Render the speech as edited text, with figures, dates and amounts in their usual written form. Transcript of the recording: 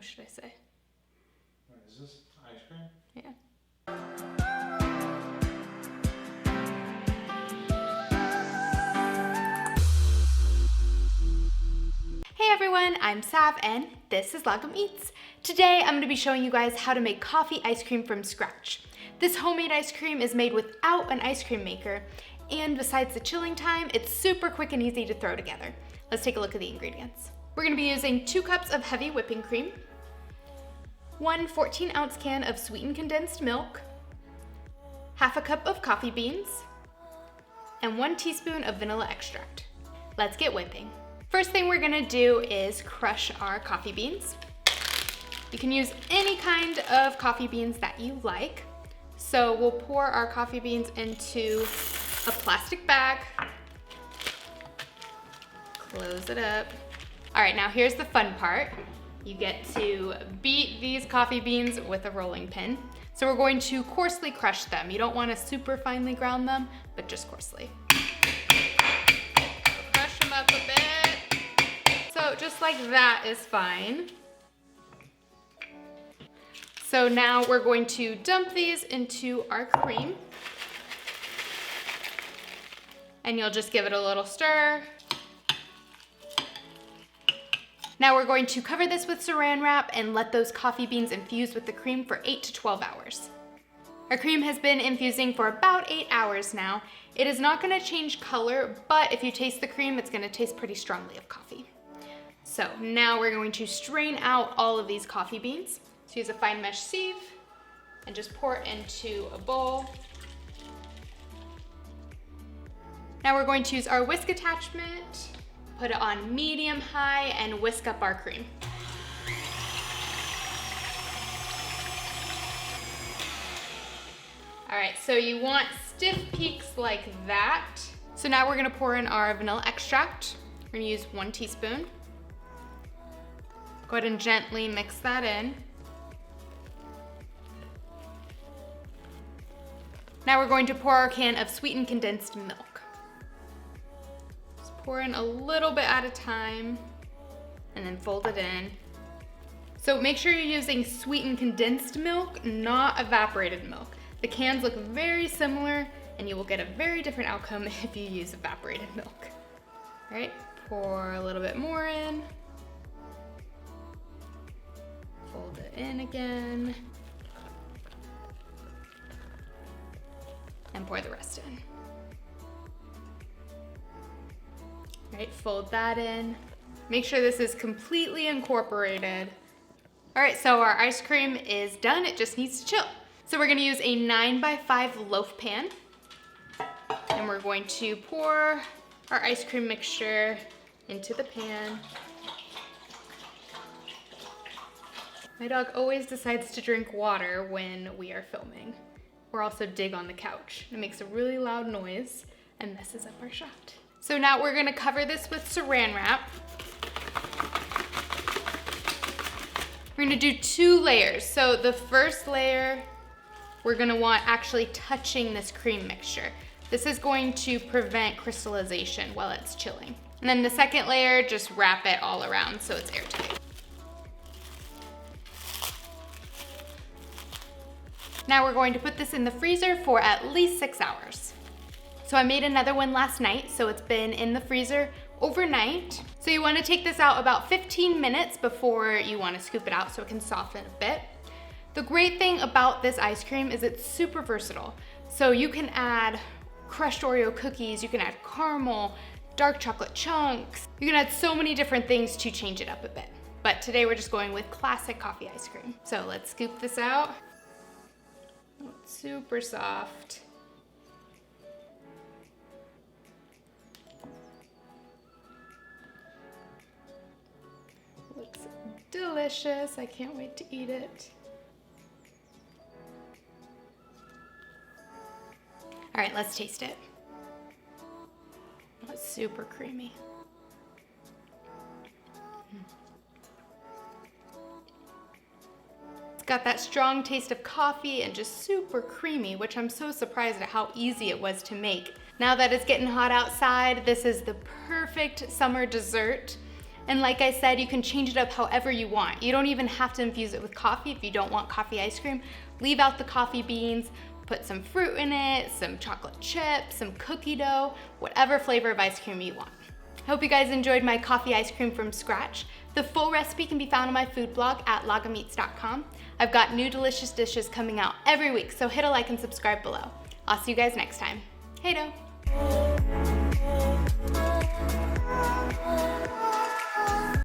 What should I say? Is this ice cream? Yeah. Hey everyone, I'm Sav and this is Lagom Eats. Today I'm going to be showing you guys how to make coffee ice cream from scratch. This homemade ice cream is made without an ice cream maker, and besides the chilling time, it's super quick and easy to throw together. Let's take a look at the ingredients. We're going to be using 2 cups of heavy whipping cream, 1 14-ounce can of sweetened condensed milk, half a cup of coffee beans, and 1 teaspoon of vanilla extract. Let's get whipping. First thing we're gonna do is crush our coffee beans. You can use any kind of coffee beans that you like. So we'll pour our coffee beans into a plastic bag, close it up. All right, now here's the fun part. You get to beat these coffee beans with a rolling pin. So we're going to coarsely crush them. You don't wanna super finely ground them, but just coarsely. Crush them up a bit. So just like that is fine. So now we're going to dump these into our cream. And you'll just give it a little stir. Now we're going to cover this with saran wrap and let those coffee beans infuse with the cream for 8 to 12 hours. Our cream has been infusing for about 8 hours now. It is not gonna change color, but if you taste the cream, it's gonna taste pretty strongly of coffee. So now we're going to strain out all of these coffee beans. So use a fine mesh sieve and just pour it into a bowl. Now we're going to use our whisk attachment, put it on medium-high, and whisk up our cream. All right, so you want stiff peaks like that. So now we're gonna pour in our vanilla extract. We're gonna use 1 teaspoon. Go ahead and gently mix that in. Now we're going to pour our can of sweetened condensed milk. Just pour in a little bit at a time and then fold it in. So make sure you're using sweetened condensed milk, not evaporated milk. The cans look very similar and you will get a very different outcome if you use evaporated milk. All right, pour a little bit more in. Fold it in again. And pour the rest in. All right, fold that in. Make sure this is completely incorporated. All right, so our ice cream is done. It just needs to chill. So we're gonna use a 9x5 loaf pan. And we're going to pour our ice cream mixture into the pan. My dog always decides to drink water when we are filming. Or also dig on the couch. It makes a really loud noise and messes up our shot. So now we're gonna cover this with saran wrap. We're gonna do 2 layers. So the first layer, we're gonna want actually touching this cream mixture. This is going to prevent crystallization while it's chilling. And then the second layer, just wrap it all around so it's airtight. Now we're going to put this in the freezer for at least 6 hours. So I made another one last night, so it's been in the freezer overnight. So you want to take this out about 15 minutes before you want to scoop it out so it can soften a bit. The great thing about this ice cream is it's super versatile. So you can add crushed Oreo cookies, you can add caramel, dark chocolate chunks. You can add so many different things to change it up a bit. But today we're just going with classic coffee ice cream. So let's scoop this out. Oh, it's super soft. Looks delicious. I can't wait to eat it. All right, let's taste it. Oh, it's super creamy. It's got that strong taste of coffee and just super creamy, which I'm so surprised at how easy it was to make. Now that it's getting hot outside, this is the perfect summer dessert. And like I said, you can change it up however you want. You don't even have to infuse it with coffee if you don't want coffee ice cream. Leave out the coffee beans, put some fruit in it, some chocolate chips, some cookie dough, whatever flavor of ice cream you want. I hope you guys enjoyed my coffee ice cream from scratch. The full recipe can be found on my food blog at logumeats.com. I've got new delicious dishes coming out every week, so hit a like and subscribe below. I'll see you guys next time. Hey-do!